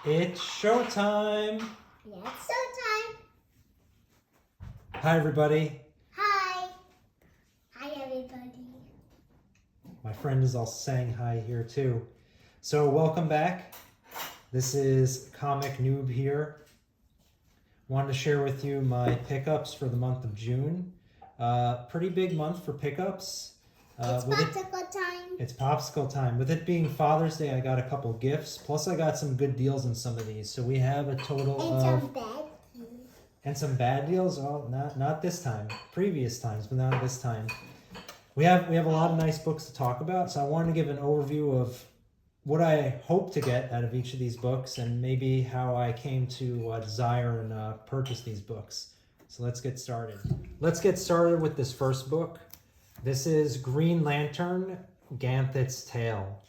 It's showtime. Yeah, it's showtime. Hi, everybody. Hi. Hi, everybody. My friend is also saying hi here, too. So, welcome back. This is Comic Noob here. Wanted to share with you my pickups for the month of June. Pretty big month for pickups. It's popsicle time. It's popsicle time. With it being Father's Day, I got a couple gifts. Plus, I got some good deals on some of these. So we have a total And of... some bad deals. And some bad deals? Oh, not this time. Previous times, but not this time. We have a lot of nice books to talk about. So I wanted to give an overview of what I hope to get out of each of these books and maybe how I came to desire and purchase these books. So let's get started. Let's get started with this first book. This is Green Lantern, Ganthet's Tale.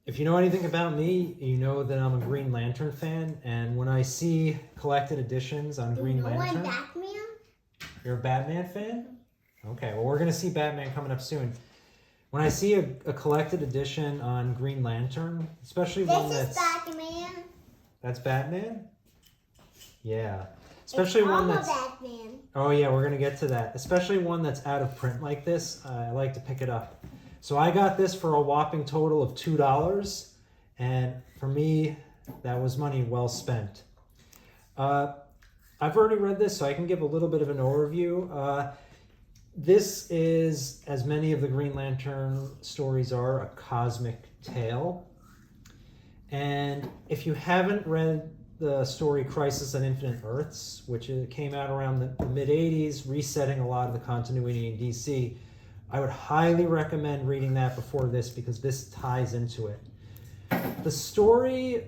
If you know anything about me, you know that I'm a Green Lantern fan, and when I see collected editions on Green Lantern... Batman? You're a Batman fan? Okay, well, we're going to see Batman coming up soon. When I see a collected edition on Green Lantern, especially one that's... This is Batman. That's Batman? Yeah. Especially one that's... Batman. Oh yeah, we're gonna get to that. Especially one that's out of print like this. I like to pick it up. So I got this for a whopping total of $2, and for me, that was money well spent. I've already read this, so I can give a little bit of an overview. This is, as many of the Green Lantern stories are, a cosmic tale. And if you haven't read the story Crisis on Infinite Earths, which came out around the mid-'80s, resetting a lot of the continuity in DC, I would highly recommend reading that before this because this ties into it. The story,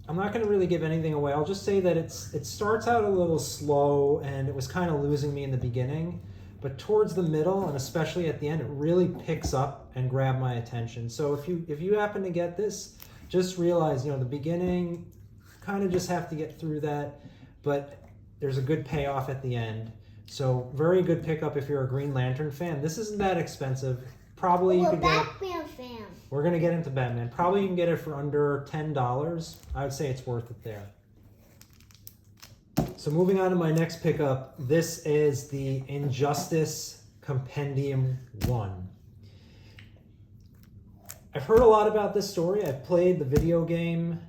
I'm not going to really give anything away. I'll just say that it starts out a little slow and it was kind of losing me in the beginning, but towards the middle and especially at the end, it really picks up and grabbed my attention. So if you happen to get this, just realize, the beginning, kind of just have to get through that, but there's a good payoff at the end. So very good pickup if you're a Green Lantern fan. This isn't that expensive. Probably you could get Batman fan. We're gonna get into Batman. Probably you can get it for under $10. I would say it's worth it there. So moving on to my next pickup, this is the Injustice Compendium 1. I've heard a lot about this story. I've played the video game.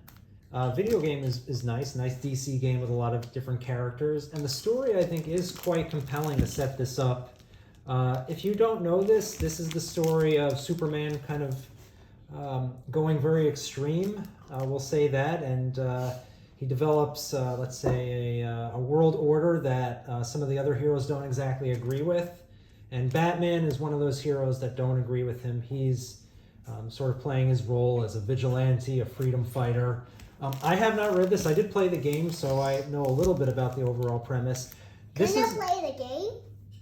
Video game is nice DC game with a lot of different characters. And the story, I think, is quite compelling to set this up. If you don't know this is the story of Superman kind of going very extreme, we'll say that. And he develops, let's say, a world order that some of the other heroes don't exactly agree with. And Batman is one of those heroes that don't agree with him. He's sort of playing his role as a vigilante, a freedom fighter. I have not read this. I did play the game, so I know a little bit about the overall premise. Can you play the game?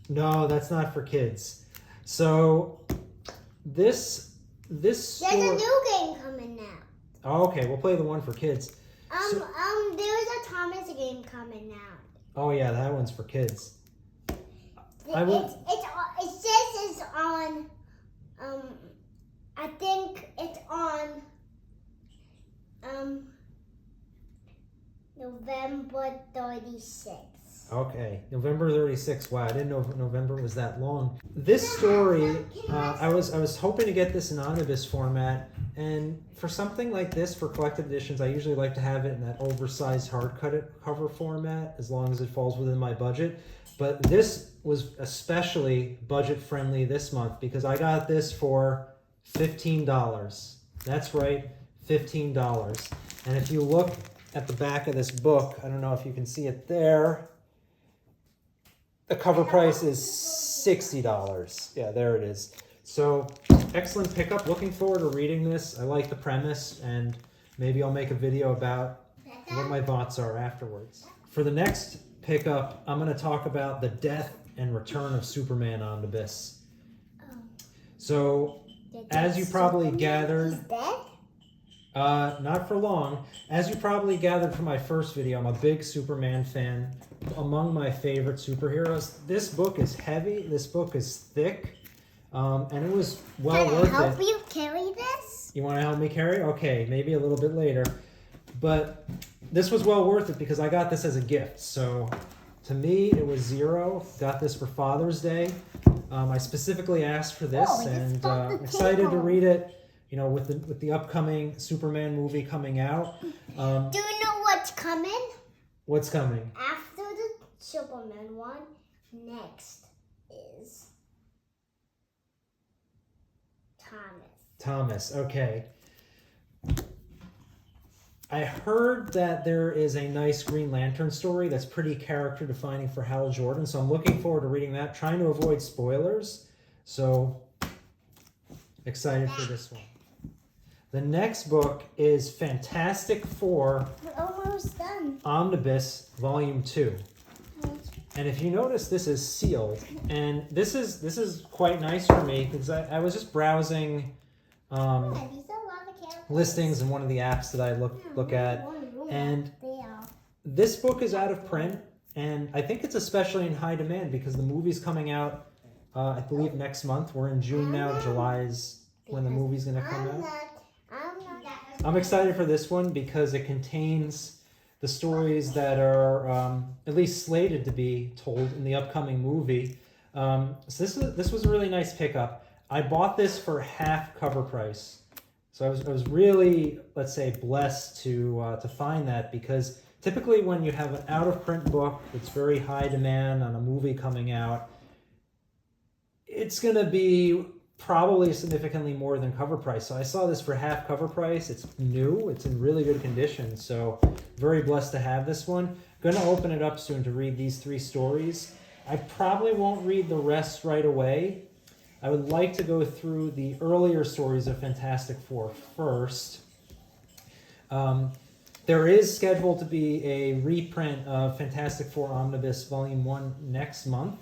No, that's not for kids. So this There's a new game coming out. Oh, okay, we'll play the one for kids. There's a Thomas game coming out. Oh yeah, that one's for kids. It says it's on. I think it's on. November 36th. Okay, November 36th. Wow, I didn't know November was that long. This story, I was hoping to get this in omnibus format, and for something like this, for collected editions, I usually like to have it in that oversized hardcover format, as long as it falls within my budget. But this was especially budget friendly this month because I got this for $15. That's right, $15. And if you look at the back of this book, I don't know if you can see it there, the cover price is $60. Yeah, there it is. So excellent pickup. Looking forward to reading this. I like the premise, and maybe I'll make a video about what my thoughts are afterwards. For the next pickup, I'm going to talk about the Death and Return of Superman omnibus. So as you probably gathered... He's dead? Not for long. As you probably gathered from my first video, I'm a big Superman fan. Among my favorite superheroes. This book is heavy. This book is thick. And it was well worth it. Can I help you carry this? You want to help me carry? Okay, maybe a little bit later. But this was well worth it because I got this as a gift. So to me, it was $0. Got this for Father's Day. I specifically asked for this, Oh, and the excited to table. read it. You know, with the upcoming Superman movie coming out. Do you know what's coming? What's coming? After the Superman one, next is Thomas. Okay. I heard that there is a nice Green Lantern story that's pretty character defining for Hal Jordan, so I'm looking forward to reading that. Trying to avoid spoilers, so excited for this one. The next book is Fantastic Four We're almost done. Omnibus Volume 2. And if you notice, this is sealed, and this is quite nice for me because I was just browsing listings in one of the apps that I look at, and this book is out of print, and I think it's especially in high demand because the movie's coming out, I believe next month. We're in June now. July's when the movie's gonna come out. I'm excited for this one because it contains the stories that are at least slated to be told in the upcoming movie. So this was a really nice pickup. I bought this for half cover price. So I was really, let's say, blessed to find that because typically when you have an out-of-print book that's very high demand on a movie coming out, it's going to be probably significantly more than cover price. So I saw this for half cover price. It's new. It's in really good condition. So very blessed to have this one. Going to open it up soon to read these 3 stories. I probably won't read the rest right away. I would like to go through the earlier stories of Fantastic Four first. There is scheduled to be a reprint of Fantastic Four Omnibus Volume 1 next month.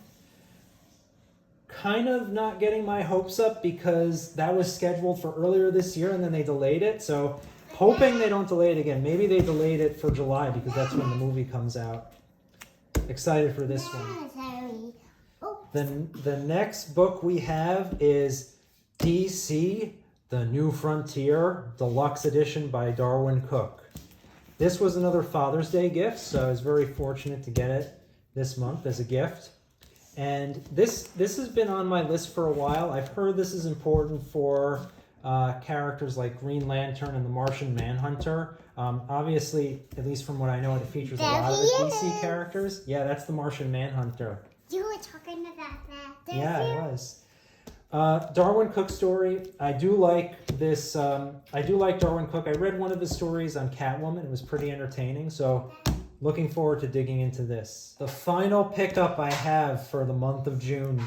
Kind of not getting my hopes up because that was scheduled for earlier this year and then they delayed it. So hoping they don't delay it again. Maybe they delayed it for July because that's when the movie comes out. Excited for this one. The next book we have is DC, The New Frontier, Deluxe Edition by Darwin Cook. This was another Father's Day gift, so I was very fortunate to get it this month as a gift. And this has been on my list for a while. I've heard this is important for characters like Green Lantern and the Martian Manhunter. Obviously, at least from what I know, it features a lot of the DC characters. Yeah, that's the Martian Manhunter. You were talking about that. Yeah, it was. Darwin Cook story. I do like this. I do like Darwin Cook. I read one of his stories on Catwoman. It was pretty entertaining. So looking forward to digging into this. The final pickup I have for the month of June,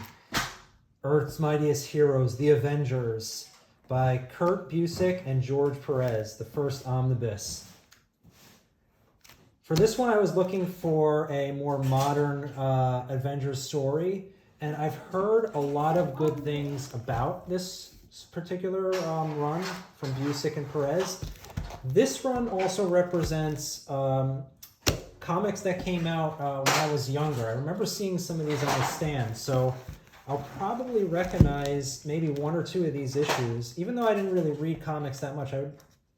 Earth's Mightiest Heroes, The Avengers by Kurt Busiek and George Perez, the first omnibus. For this one, I was looking for a more modern Avengers story, and I've heard a lot of good things about this particular run from Busiek and Perez. This run also represents comics that came out when I was younger. I remember seeing some of these on the stand, so I'll probably recognize maybe 1 or 2 of these issues. Even though I didn't really read comics that much, I would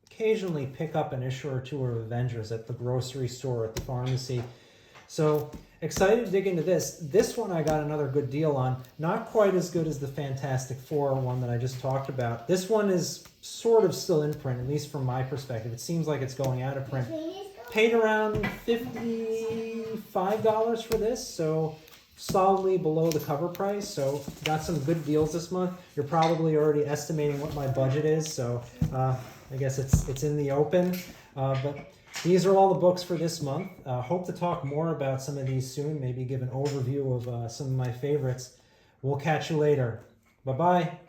occasionally pick up an issue or 2 of Avengers at the grocery store, at the pharmacy. So excited to dig into this. This one I got another good deal on. Not quite as good as the Fantastic Four one that I just talked about. This one is sort of still in print, at least from my perspective. It seems like it's going out of print. Paid around $55 for this, so solidly below the cover price. So got some good deals this month. You're probably already estimating what my budget is, so I guess it's in the open. But these are all the books for this month. Hope to talk more about some of these soon, maybe give an overview of some of my favorites. We'll catch you later. Bye-bye.